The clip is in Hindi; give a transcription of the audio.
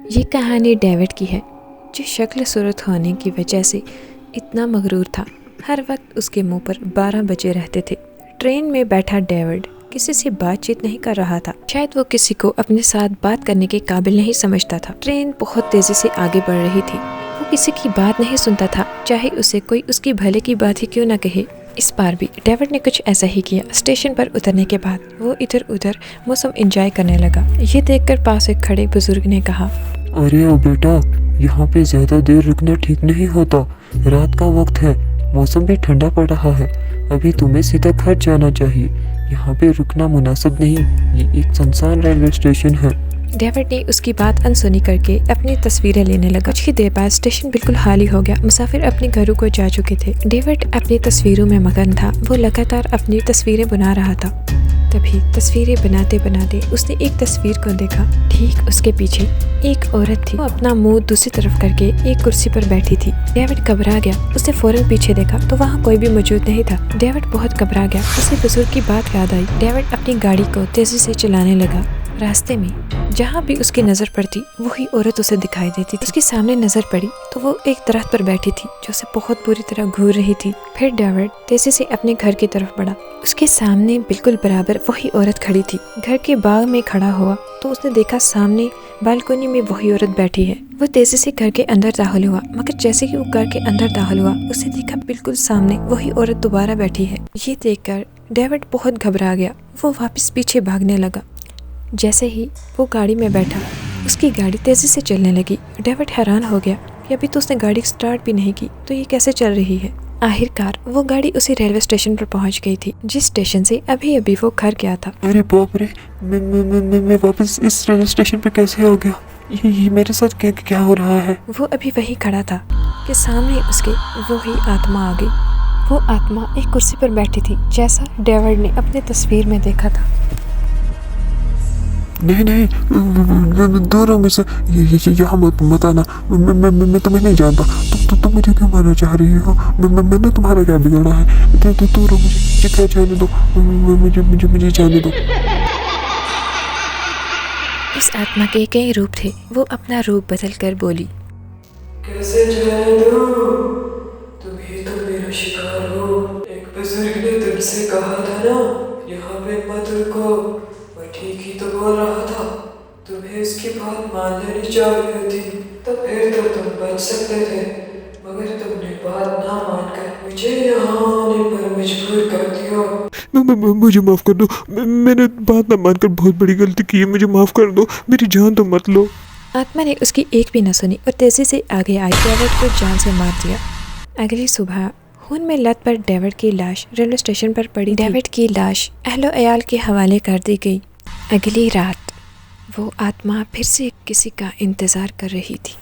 ये कहानी डेविड की है, जो शक्ल सूरत होने की वजह से इतना मगरूर था। हर वक्त उसके मुंह पर 12 बजे रहते थे। ट्रेन में बैठा डेविड किसी से बातचीत नहीं कर रहा था। शायद वो किसी को अपने साथ बात करने के काबिल नहीं समझता था। ट्रेन बहुत तेजी से आगे बढ़ रही थी। वो किसी की बात नहीं सुनता था, चाहे उसे कोई उसकी भले की बात ही क्यों न कहे। इस बार भी डेविड ने कुछ ऐसा ही किया। स्टेशन पर उतरने के बाद वो इधर उधर मौसम एंजॉय करने लगा। ये देखकर पास एक खड़े बुजुर्ग ने कहा, अरे ओ बेटा, यहाँ पे ज्यादा देर रुकना ठीक नहीं होता। रात का वक्त है, मौसम भी ठंडा पड़ रहा है। अभी तुम्हें सीधा घर जाना चाहिए। यहाँ पे रुकना मुनासिब नहीं। ये एक सुनसान रेलवे स्टेशन है। डेविड ने उसकी बात अनसुनी करके अपनी तस्वीरें लेने लगा। कुछ ही देर बाद स्टेशन बिल्कुल खाली हो गया। मुसाफिर अपने घरों को जा चुके थे। डेविड अपनी तस्वीरों में मगन था। वो लगातार अपनी तस्वीरें बना रहा था। तभी तस्वीरें बनाते बनाते उसने एक तस्वीर को देखा। ठीक उसके पीछे एक औरत थी। वो अपना मुंह दूसरी तरफ करके एक कुर्सी पर बैठी थी। डेविड घबरा गया। उसने फौरन पीछे देखा तो वहाँ कोई भी मौजूद नहीं था। डेविड बहुत घबरा गया। उसे बुजुर्ग की बात याद आई। डेविड अपनी गाड़ी को तेजी से चलाने लगा। रास्ते में जहाँ भी उसकी नजर पड़ती वही औरत उसे दिखाई देती थी। उसके सामने नजर पड़ी तो वो एक दरख्त पर बैठी थी, जो उसे बहुत बुरी तरह घूर रही थी। फिर डेविड तेजी से अपने घर की तरफ बढ़ा। उसके सामने बिल्कुल बराबर वही औरत खड़ी थी। घर के बाग में खड़ा हुआ तो उसने देखा सामने बालकनी में वही औरत बैठी है। वो तेजी से घर के अंदर दाखिल हुआ, मगर जैसे ही वो घर के अंदर दाखिल हुआ उसे देखा बिल्कुल सामने वही औरत दोबारा बैठी है। ये देखकर डेविड बहुत घबरा गया। वो वापस पीछे भागने लगा। जैसे ही वो गाड़ी में बैठा, उसकी गाड़ी तेजी से चलने लगी। डेविड हैरान हो गया कि अभी तो उसने गाड़ी स्टार्ट भी नहीं की, तो ये कैसे चल रही है। आखिरकार वो गाड़ी उसी रेलवे स्टेशन पर पहुंच गई थी, जिस स्टेशन से अभी अभी वो घर गया था। अरे बाप रे, मैं वापस इस रेलवे स्टेशन पे कैसे हो गया? ये मेरे साथ क्या हो रहा है? वो अभी वही खड़ा था कि सामने उसके वही आत्मा आ गई। वो आत्मा एक कुर्सी पर बैठी थी, जैसा डेविड ने अपने तस्वीर में देखा था। नहीं, दूर रहो मुझसे। यहाँ मत आना। मैं तुम्हें नहीं जानता। तुम मुझे क्यों मारना चाह रही हो? मैंने तुम्हारा क्या बिगाड़ा है? दूर रहो, मुझे क्या जाने दो। मुझे जाने दो। इस आत्मा के कई रूप थे। वो अपना रूप बदल कर बोली, कैसे जाने दो? तुम ही तो मेरा शिकार हो। एक बुजुर्ग ने तुमसे कहा था ना, यहाँ पे मत रुको। मैं ठीक ही तो बोल रहा था। तुम्हें उसकी बात मान लेनी चाहिए थी, तो फिर तो तुम बच सकते थे। मगर तुमने बात ना मानकर मुझे यहाँ आने पर मजबूर कर दिया। मुझे माफ कर दो। मैंने बात ना मानकर बहुत बड़ी गलती की है। मुझे माफ कर दो। मेरी जान तो मत लो। आत्मा ने उसकी एक भी न सुनी और तेजी से आगे आई डेविड को जान से मार दिया। अगली सुबह खून में लथपथ डेविड की लाश रेलवे स्टेशन पर पड़ी। डेविड की लाश अहलो अयाल के हवाले कर दी गई। अगली रात वो आत्मा फिर से किसी का इंतजार कर रही थी।